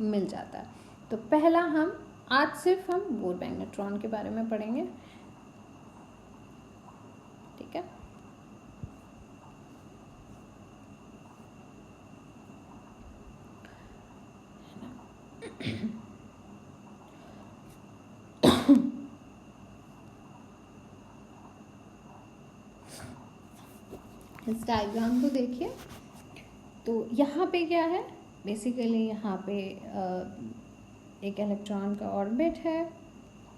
मिल जाता है। तो पहला आज सिर्फ हम बोर मैग्नेट्रॉन के बारे में पढ़ेंगे, ठीक है। इस डायग्राम को देखिए, तो यहाँ पे क्या है, बेसिकली यहाँ पे एक इलेक्ट्रॉन का ऑर्बिट है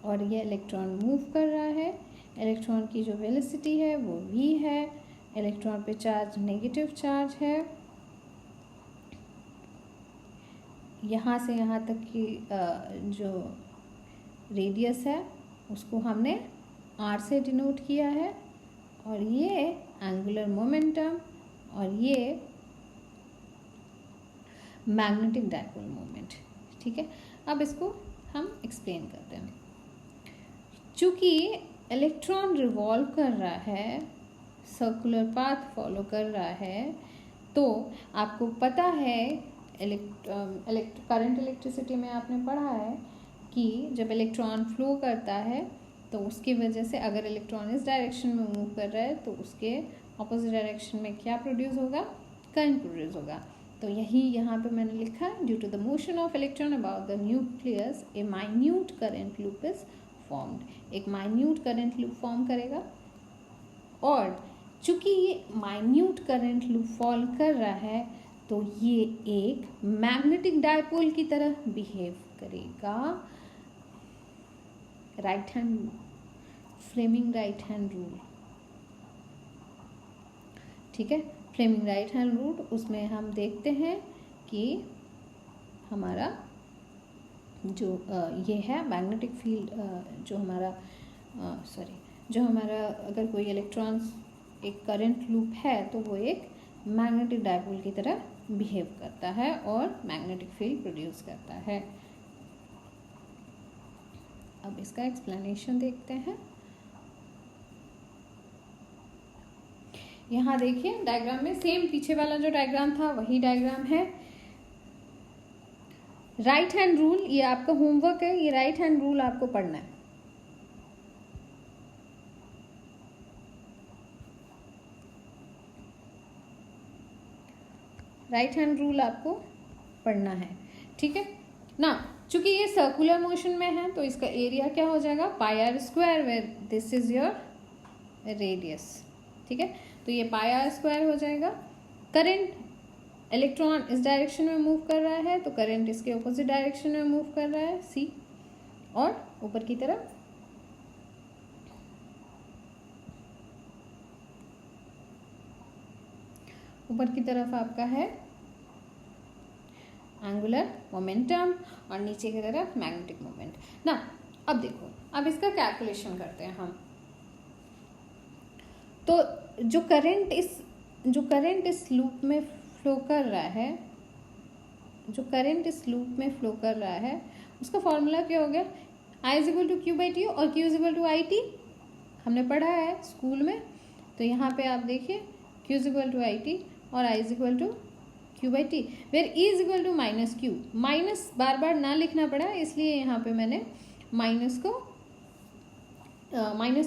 और ये इलेक्ट्रॉन मूव कर रहा है। इलेक्ट्रॉन की जो वेलोसिटी है वो v है। इलेक्ट्रॉन पे चार्ज नेगेटिव चार्ज है। यहाँ से यहाँ तक की जो रेडियस है उसको हमने r से डिनोट किया है, और ये एंगुलर मोमेंटम और ये मैग्नेटिक डायपोल मोमेंट, ठीक है। अब इसको हम एक्सप्लेन करते हैं। चूँकि इलेक्ट्रॉन रिवॉल्व कर रहा है, सर्कुलर पाथ फॉलो कर रहा है, तो आपको पता है करंट इलेक्ट्रिसिटी में आपने पढ़ा है कि जब इलेक्ट्रॉन फ्लो करता है तो उसकी वजह से अगर इलेक्ट्रॉन इस डायरेक्शन में मूव कर रहा है तो उसके ऑपोजिट डायरेक्शन में क्या प्रोड्यूस होगा, करंट प्रोड्यूस होगा। तो यही यहाँ पे मैंने लिखा, due to the motion of electron about the nucleus a minute current loop is formed. एक माइन्यूट करंट लूप फॉर्म करेगा, और चूँकि ये माइन्यूट करंट लूप फॉल कर रहा है तो ये एक मैग्नेटिक डायपोल की तरह बिहेव करेगा। Right hand Fleming right hand rule, ठीक है। फ्लेमिंग राइट हैंड रूल, उसमें हम देखते हैं कि हमारा जो ये है मैग्नेटिक फील्ड, जो हमारा अगर कोई इलेक्ट्रॉन्स एक करंट लूप है तो वो एक मैग्नेटिक डायपोल की तरह बिहेव करता है और मैग्नेटिक फील्ड प्रोड्यूस करता है। अब इसका एक्सप्लेनेशन देखते हैं। यहाँ देखिए डायग्राम में सेम पीछे वाला जो डायग्राम था वही डायग्राम है। राइट हैंड रूल, ये आपका होमवर्क है, ये राइट हैंड रूल आपको पढ़ना है। राइट हैंड रूल आपको पढ़ना है, ठीक है ना। चूंकि ये सर्कुलर मोशन में है तो इसका एरिया क्या हो जाएगा, pi r square, where this is your radius, ठीक है। तो ये पाई आर स्क्वायर हो जाएगा। करंट इलेक्ट्रॉन इस डायरेक्शन में मूव कर रहा है तो करंट इसके ऑपोजिट डायरेक्शन में मूव कर रहा है, सी। और ऊपर की तरफ आपका है एंगुलर मोमेंटम और नीचे की तरफ मैग्नेटिक मोमेंट ना। अब देखो, अब इसका कैलकुलेशन करते हैं हम। तो जो करंट इस लूप में फ्लो कर रहा है, उसका फॉर्मूला क्या हो गया, I is equal to Q by t और Q is equal to I t, हमने पढ़ा है स्कूल में। तो यहाँ पे आप देखिए Q is equal to I T और I is equal to Q by T, where E is equal to minus Q. Minus बार बार ना लिखना पड़ा, इसलिए यहाँ पे मैंने माइनस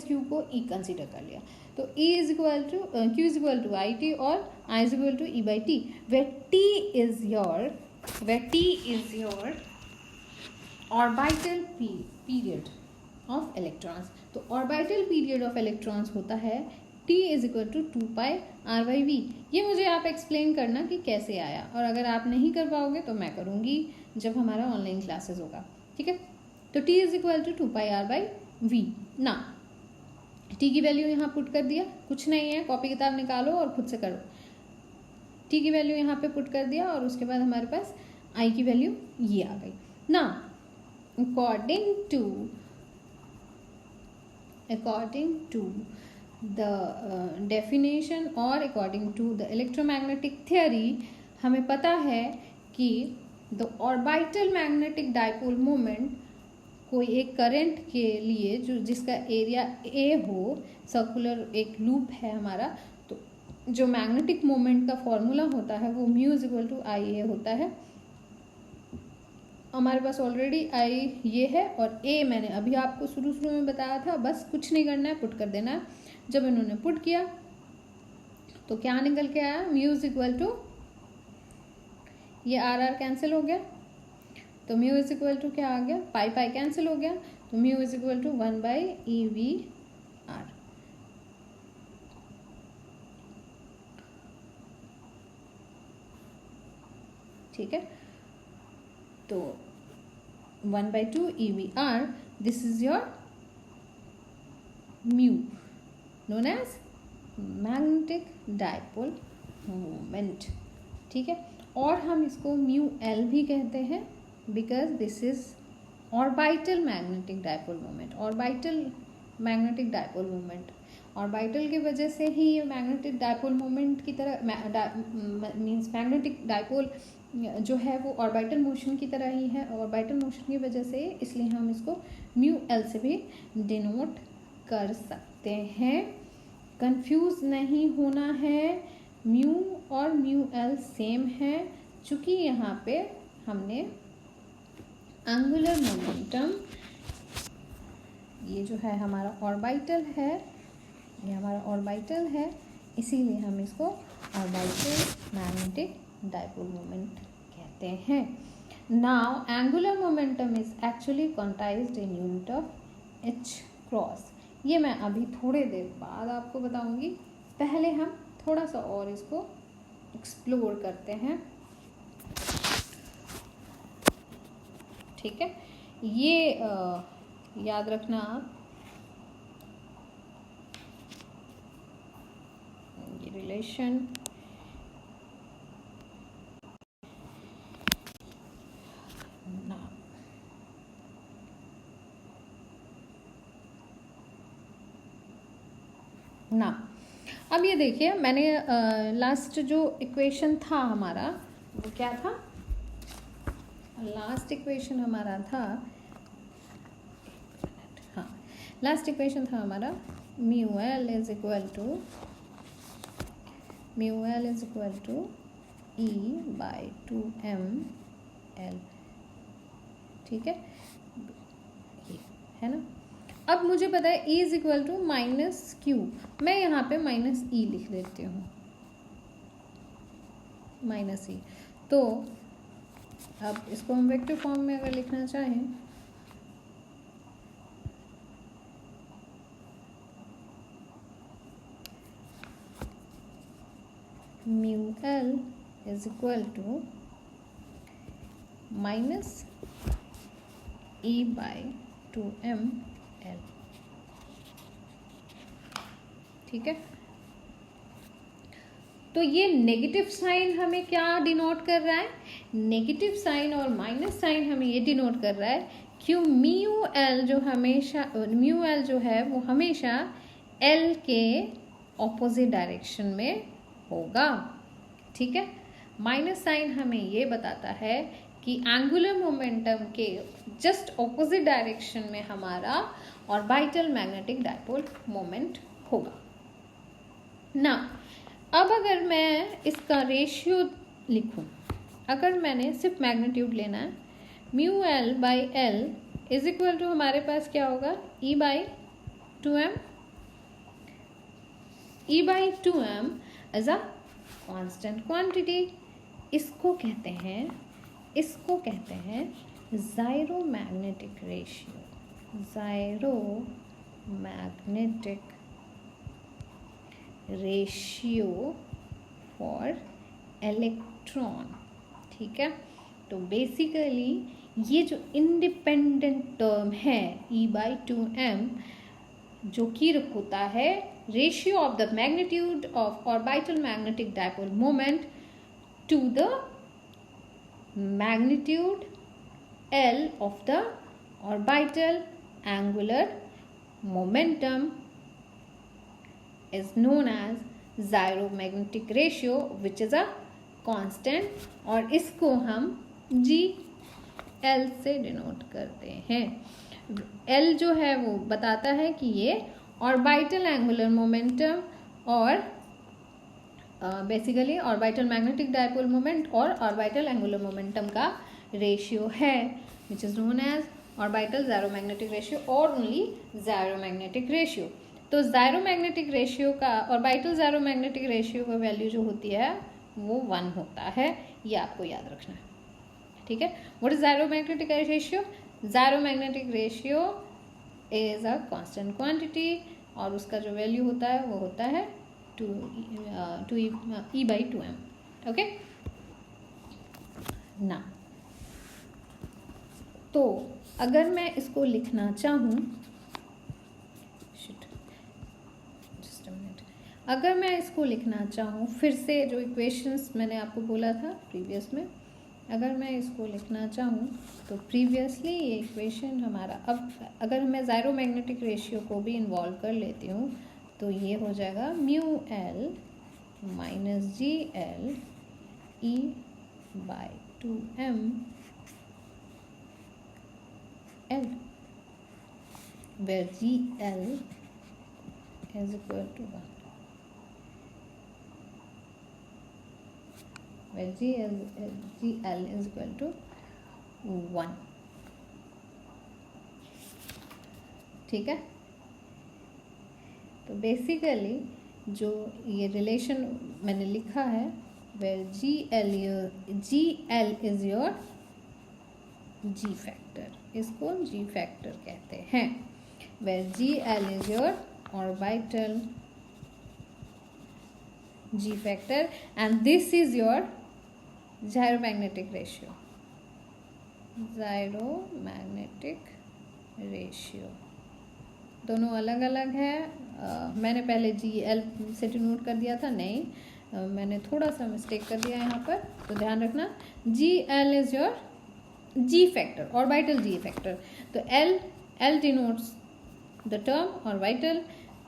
क्यू को E कंसिडर कर लिया। तो E is equal to Q is equal to I T और I is equal to E by T, where T is your orbital period of electrons. तो ऑर्बिटल पीरियड ऑफ इलेक्ट्रॉन्स होता है T is equal to 2 pi r by v. ये मुझे आप explain करना कि कैसे आया, और अगर आप नहीं कर पाओगे तो मैं करूँगी जब हमारा ऑनलाइन क्लासेस होगा, ठीक है। तो T is equal to 2 pi r by v ना। T की वैल्यू यहाँ पुट कर दिया, कुछ नहीं है, कॉपी किताब निकालो और खुद से करो। T की वैल्यू यहाँ पे पुट कर दिया और उसके बाद हमारे पास I की वैल्यू ये आ गई ना। according to the definition और according to the electromagnetic theory, हमें पता है कि the orbital magnetic dipole moment कोई एक करंट के लिए जिसका एरिया A हो, सर्कुलर एक लूप है हमारा, तो जो मैग्नेटिक मोमेंट का फॉर्मूला होता है वो म्यू इज इक्वल टू आई ए होता है। हमारे पास ऑलरेडी आई ये है और ए मैंने अभी आपको शुरू में बताया था, बस कुछ नहीं करना है, पुट कर देना है। जब इन्होंने पुट किया तो क्या निकल के आया, म्यू इज इक्वल टू, ये आर आर कैंसिल हो गया तो म्यू इज इक्वल टू क्या आ गया, पाई पाई कैंसिल हो गया तो mu is equal to 1/EV/R। ठीक है, तो 1/2 EV/R, this is your mu known as magnetic dipole moment. ठीक है, और हम इसको म्यू एल भी कहते हैं because this is orbital magnetic dipole moment. Orbital magnetic dipole moment, orbital की वजह से ही ये मैग्नेटिक डायपोल मोमेंट की तरह मीन्स मैग्नेटिक डायपोल जो है वो ऑर्बिटल मोशन की तरह ही है, ऑर्बिटल मोशन की वजह से, इसलिए हम इसको म्यू एल से भी डिनोट कर सकते हैं। कंफ्यूज नहीं होना है, म्यू और म्यू एल सेम है, चूँकि यहाँ पे हमने एंगुलर मोमेंटम, ये जो है हमारा ऑर्बिटल है, ये हमारा ऑर्बिटल है, इसीलिए हम इसको ऑर्बिटल मैग्नेटिक डायपोल मोमेंट कहते हैं। Now angular momentum is actually quantized in unit of h cross. ये मैं अभी थोड़े देर बाद आपको बताऊंगी, पहले हम थोड़ा सा और इसको एक्सप्लोर करते हैं। ठीक है, ये याद रखना आप, ये रिलेशन ना। अब ये देखिए, मैंने लास्ट जो इक्वेशन था हमारा वो क्या था, लास्ट इक्वेशन हमारा था, हाँ लास्ट इक्वेशन था हमारा mu L is equal to E/2mL। ठीक है, है ना। अब मुझे पता है E is equal to -Q, मैं यहाँ पे -E लिख देती हूँ, -E। तो अब इसको हम वेक्टर फॉर्म में अगर लिखना चाहें, mu L is equal to -E/2mL। ठीक है, तो ये नेगेटिव साइन हमें क्या डिनोट कर रहा है, नेगेटिव साइन और माइनस साइन हमें ये डिनोट कर रहा है क्यों म्यू एल जो है वो हमेशा एल के ऑपोजिट डायरेक्शन में होगा। ठीक है, माइनस साइन हमें ये बताता है कि एंगुलर मोमेंटम के जस्ट ऑपोजिट डायरेक्शन में हमारा ऑर्बिटल मैग्नेटिक डायपोल मोमेंट होगा ना। अब अगर मैं इसका रेशियो लिखूं, अगर मैंने सिर्फ मैग्नीट्यूड लेना है, mu l by l is equal to हमारे पास क्या होगा, E/2m। E/2m as a constant quantity, इसको कहते हैं ज़ाइरोमैग्नेटिक रेशियो फॉर इलेक्ट्रॉन। ठीक है, तो बेसिकली ये जो इंडिपेंडेंट टर्म है E/2m, जो कि होता है ratio of the magnitude of orbital magnetic dipole moment to the magnitude L of the orbital angular momentum is known as gyromagnetic ratio which is a constant, और इसको हम GL से denote करते हैं। L जो है वो बताता है कि ये ऑर्बिटल एंगुलर मोमेंटम और basically orbital magnetic dipole moment और ऑर्बिटल एंगुलर मोमेंटम का रेशियो है which is known as orbital gyromagnetic ratio और ओनली ज़ायरोमैग्नेटिक रेशियो। तो ज़ायरोमैग्नेटिक रेशियो का ऑर्बिटल ज़ायरोमैग्नेटिक रेशियो का वैल्यू जो होती है वो 1 होता है, ये आपको याद रखना है, ठीक है। What is gyromagnetic ratio? Gyromagnetic ratio is a constant quantity और उसका जो वैल्यू होता है वो होता है 2e/2m। ओके ना, तो अगर मैं इसको लिखना चाहूँ, अगर मैं इसको लिखना चाहूँ फिर से जो इक्वेशंस मैंने आपको बोला था प्रीवियस में, अगर मैं इसको लिखना चाहूँ तो प्रीवियसली ये इक्वेशन हमारा, अब अगर मैं ज़ायरोमैग्नेटिक रेशियो को भी इन्वॉल्व कर लेती हूँ तो ये हो जाएगा mu L minus g L E/2m L, where GL is equal to 1, where GL is equal to 1, ठीक है। तो बेसिकली जो ये रिलेशन मैंने लिखा है, where GL is your G factor, इसको G factor कहते हैं, where GL is your orbital G factor and this is your gyromagnetic ratio, gyromagnetic ratio दोनों अलग अलग है। मैंने पहले GL से डिनोट कर दिया था, नहीं मैंने थोड़ा सा मिस्टेक कर दिया यहाँ पर, तो ध्यान रखना GL is your G factor, orbital G factor, तो L denotes the term orbital,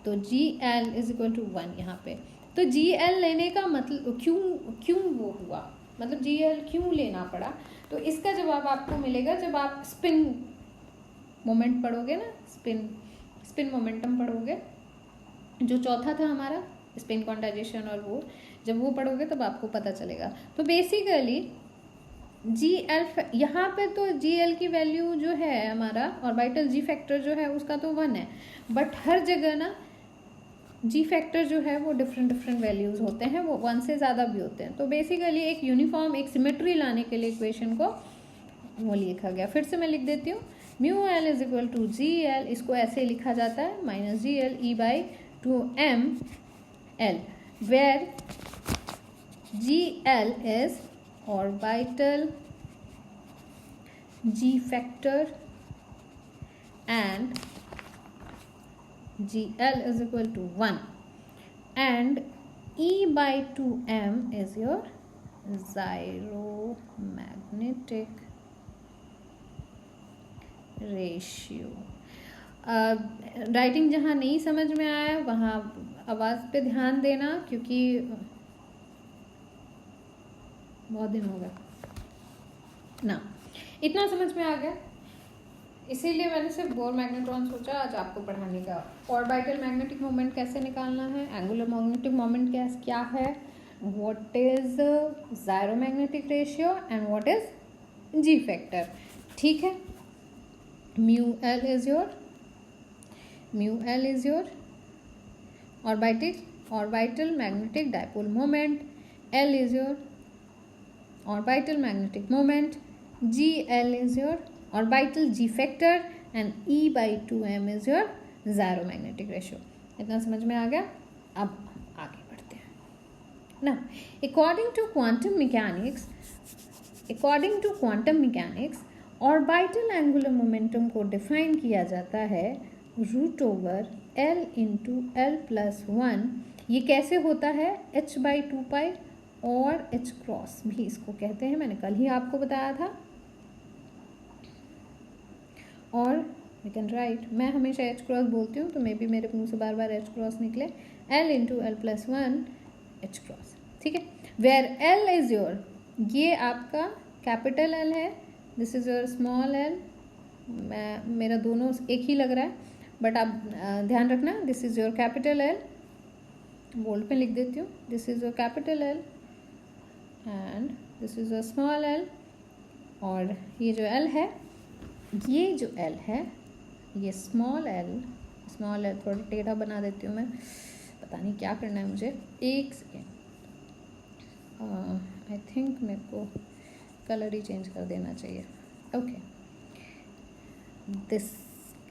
तो GL इज इक्वल टू 1 यहाँ पे। तो GL लेने का मतलब क्यों वो हुआ, मतलब GL क्यों लेना पड़ा, तो इसका जवाब आपको मिलेगा जब आप स्पिन मोमेंट पढ़ोगे ना, स्पिन मोमेंटम पढ़ोगे, जो चौथा था हमारा स्पिन क्वांटाइजेशन, और वो जब वो पढ़ोगे तब आपको पता चलेगा। तो बेसिकली GL यहाँ पे तो GL की वैल्यू जो है हमारा ऑर्बिटल G फैक्टर जो है उसका तो 1 है, बट हर जगह ना G फैक्टर जो है वो डिफरेंट वैल्यूज़ होते हैं, वो 1 से ज़्यादा भी होते हैं। तो बेसिकली एक यूनिफॉर्म, एक सिमेट्री लाने के लिए इक्वेशन को वो लिखा गया। फिर से मैं लिख देती हूँ, mu L is equal to GL, इसको ऐसे लिखा जाता है minus GL E/2m L, where GL is orbital G factor and GL is equal to 1 and E/2m is your gyromagnetic ratio. Writing जहाँ नहीं समझ में आया वहाँ आवाज़ पे ध्यान देना, क्योंकि बहुत दिन हो गया ना, इतना समझ में आ गया, इसीलिए मैंने सिर्फ बोर मैग्नेट्रॉन सोचा आज आपको पढ़ाने का। ऑर्बिटल मैग्नेटिक मोमेंट कैसे निकालना है, एंगुलर मैग्नेटिक मोमेंट क्या है, what is gyromagnetic ratio and what is G factor, ठीक है। Mu L is your orbital magnetic dipole moment, L is your orbital magnetic moment, GL is your orbital G factor and E/2m is your gyromagnetic ratio। इतना समझ में आ गया, अब आगे बढ़ते हैं ना। According to quantum mechanics orbital angular momentum को डिफाइन किया जाता है √L into L+1। ये कैसे होता है, h/2π और h क्रॉस भी इसको कहते हैं, मैंने कल ही आपको बताया था। और वी कैन राइट, मैं हमेशा h क्रॉस बोलती हूँ तो मे बी मेरे मुंह से बार बार h क्रॉस निकले, L into L+1 h cross, ठीक है। वेयर L इज योर, ये आपका कैपिटल L है, this is your small l, मेरा दोनों एक ही लग रहा है बट आप ध्यान रखना, this is your capital L, bold पे लिख देती हूँ, this is your capital L and this is a small l और ये जो एल है, ये जो एल है, ये स्मॉल एल थोड़ा टेढ़ा बना देती हूँ मैं, पता नहीं क्या करना है मुझे, एक सेकेंड। आई थिंक मेरे को कलर ही चेंज कर देना चाहिए। Okay, this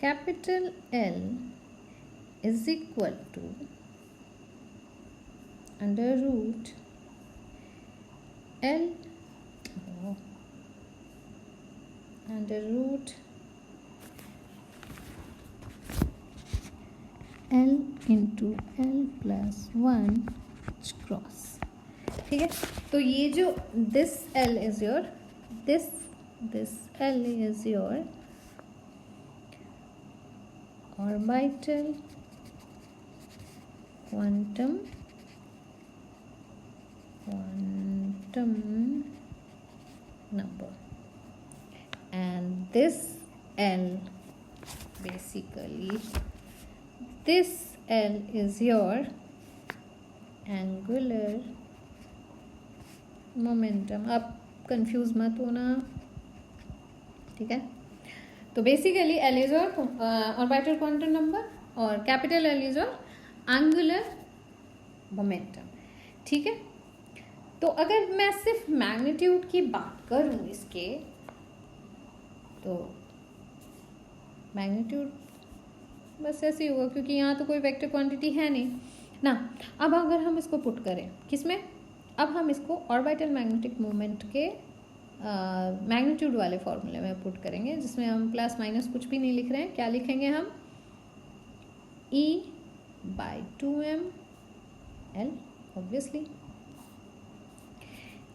capital l is equal to under root l under root L into l plus 1 cross. ठीक है, तो ये जो this L is your this L is your orbital quantum number, and this L, basically this L is your angular momentum। आप confuse मत होना, ठीक है। तो basically L is your orbital quantum number और capital L is your angular momentum, ठीक है। तो अगर मैं सिर्फ मैग्नीट्यूड की बात करूं इसके, तो मैग्नीट्यूड बस ऐसे ही होगा, क्योंकि यहाँ तो कोई वेक्टर क्वांटिटी है नहीं ना। अब अगर हम इसको पुट करें किसमें, अब हम इसको ऑर्बिटल मैग्नेटिक मोमेंट के मैग्नीट्यूड वाले फॉर्मूले में पुट करेंगे, जिसमें हम प्लस माइनस कुछ भी नहीं लिख रहे हैं। क्या लिखेंगे हम, E/2m L, ऑब्वियसली।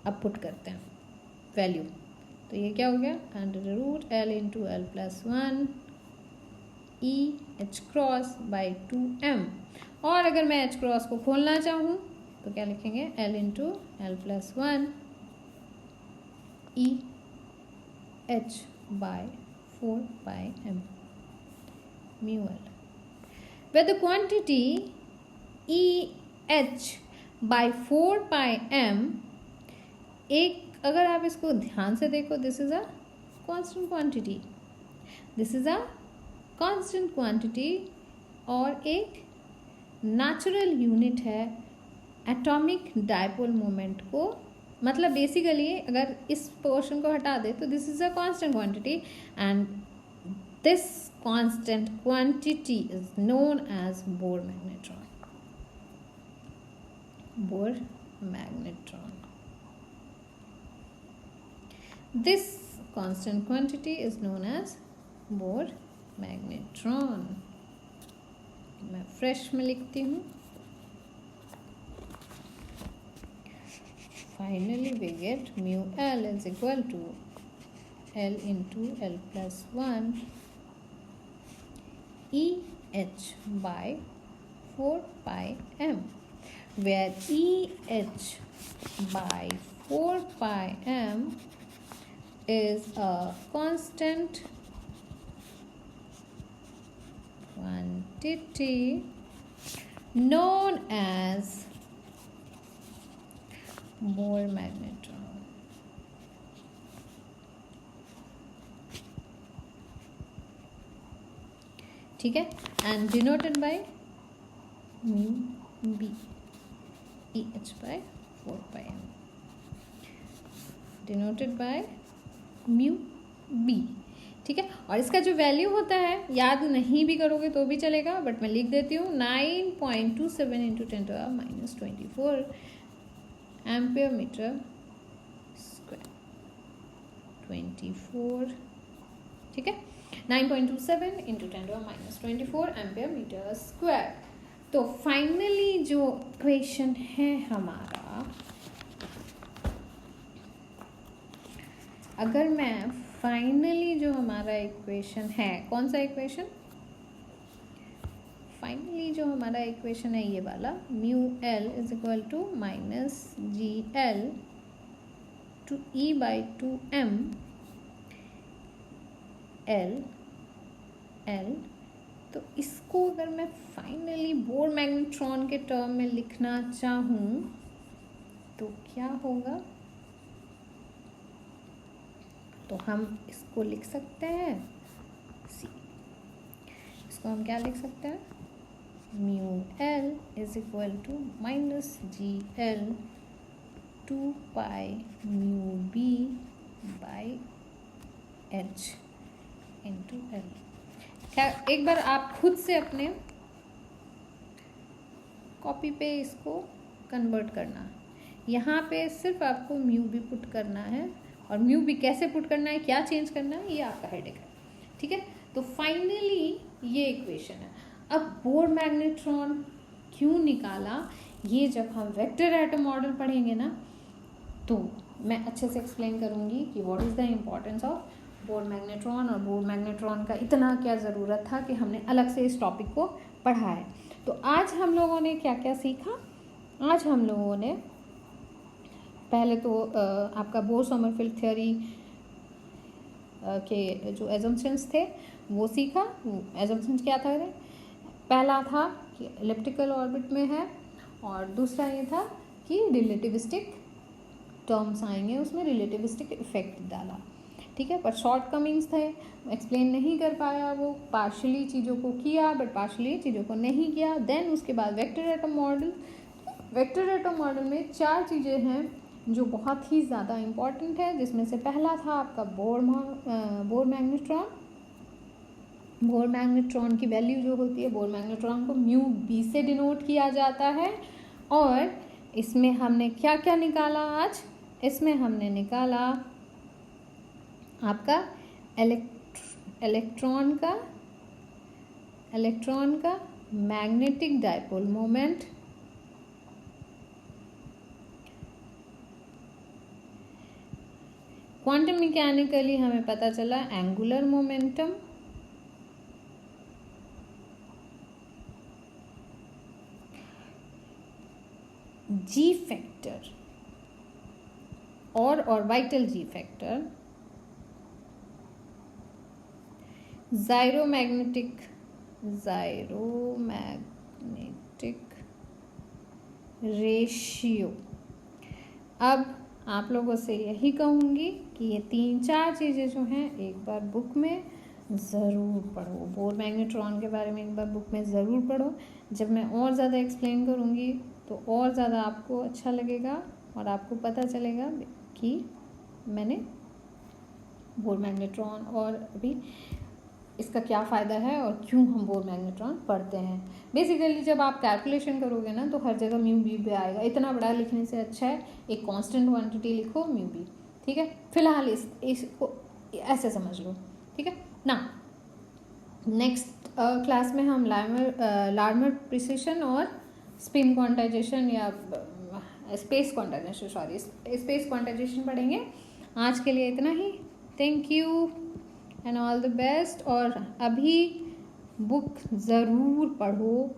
अब पुट करते हैं वैल्यू, तो ये क्या हो गया, under root L into l plus 1 EH cross by 2m। और अगर मैं H क्रॉस को खोलना चाहूँ तो क्या लिखेंगे, L into l plus 1 EH by 4πm mu L, where the quantity EH by 4πm, एक अगर आप इसको ध्यान से देखो, this is a constant quantity, constant quantity और एक नेचुरल यूनिट है एटॉमिक डायपोल मोमेंट को। मतलब बेसिकली अगर इस पोर्शन को हटा दे तो this is a constant quantity, and this constant quantity is known as Bohr magnetron. This constant quantity is known as Bohr magnetron। मैं फ्रेश में लिखती हूँ। Finally we get mu L is equal to L into L plus 1 EH by 4 pi m, where EH by 4 pi m is a constant quantity known as Bohr magnetron। ठीक है, and denoted by mu b EH by 4 pi m, denoted by mu b. ठीक है, और इसका जो value होता है याद नहीं भी करोगे तो भी चलेगा, बट मैं लिख देती हूँ 9.27 इंटू 10⁻⁻24 एम्पियर मीटर स्क्वायर 24। ठीक है, 9.27 इंटू 10⁻⁻24 एम्पियर मीटर स्क्वायर। तो फाइनली जो इक्वेशन है हमारा, अगर मैं फाइनली जो हमारा इक्वेशन है, कौन सा इक्वेशन, फाइनली जो हमारा इक्वेशन है ये वाला, mu L is equal to minus g l to e by 2m l. तो इसको अगर मैं फाइनली बोर मैग्नेट्रॉन के टर्म में लिखना चाहूँ तो क्या होगा, तो हम इसको लिख सकते हैं सी। इसको हम क्या लिख सकते हैं, mu L is equal to minus g l 2 pi mu b by h into l. क्या एक बार आप खुद से अपने कॉपी पे इसको कन्वर्ट करना, यहाँ पे सिर्फ आपको म्यू बी पुट करना है, और म्यू बी कैसे पुट करना है, क्या चेंज करना है, ये आपका हेडेक है, ठीक है। तो फाइनली ये इक्वेशन है। अब बोर मैग्नेट्रॉन क्यों निकाला, ये जब हम वेक्टर एटम मॉडल पढ़ेंगे ना तो मैं अच्छे से एक्सप्लेन करूँगी कि what is the importance of bore magnetron, और बोर मैग्नेट्रॉन का इतना क्या ज़रूरत था कि हमने अलग से इस टॉपिक को पढ़ा है। तो आज हम लोगों ने क्या क्या सीखा, आज हम लोगों ने पहले तो आपका बोर समरफील्ड थ्योरी के जो एजम्पशंस थे वो सीखा। एजम्पशंस क्या था, पहला था कि एलिप्टिकल ऑर्बिट में है, और दूसरा ये था कि रिलेटिविस्टिक टर्म्स आएंगे, उसमें रिलेटिविस्टिक इफेक्ट डाला, ठीक है। पर शॉर्ट कमिंग्स थे, एक्सप्लेन नहीं कर पाया, वो पार्शली चीज़ों को किया बट पार्शली चीज़ों को नहीं किया। देन उसके बाद vector atom model. Vector atom model में 4 चीज़ें हैं जो बहुत ही ज़्यादा इम्पॉर्टेंट है, जिसमें से पहला था आपका बोर मैग्नेट्रॉन। बोर मैग्नेट्रॉन की वैल्यू जो होती है, बोर मैग्नेट्रॉन को म्यू बी से डिनोट किया जाता है। और इसमें हमने क्या क्या निकाला आज, इसमें हमने निकाला आपका इलेक्ट्रॉन का magnetic dipole moment, quantum mechanically हमें पता चला एंगुलर मोमेंटम, जी फैक्टर और ऑर्बिटल जी फैक्टर, जायरोमैग्नेटिक रेशियो। अब आप लोगों से यही कहूँगी कि ये 3-4 चीज़ें जो हैं एक बार बुक में ज़रूर पढ़ो। बोर मैग्नेट्रॉन के बारे में एक बार बुक में ज़रूर पढ़ो। जब मैं और ज़्यादा एक्सप्लेन करूँगी तो और ज़्यादा आपको अच्छा लगेगा और आपको पता चलेगा कि मैंने बोर मैग्नेट्रॉन और अभी इसका क्या फ़ायदा है और क्यों हम बोर मैग्नेट्रॉन पढ़ते हैं। बेसिकली जब आप कैलकुलेशन करोगे ना तो हर जगह म्यू बी आएगा, इतना बड़ा लिखने से अच्छा है एक कांस्टेंट क्वांटिटी लिखो म्यू बी, ठीक है। फिलहाल इसको ऐसे समझ लो, ठीक है ना। नेक्स्ट क्लास में हम लार्मर प्रिसिशन और स्पिन क्वांटाइजेशन या स्पेस क्वांटाइजेशन पढ़ेंगे। आज के लिए इतना ही, thank you and all the best. और अभी बुक ज़रूर पढ़ो।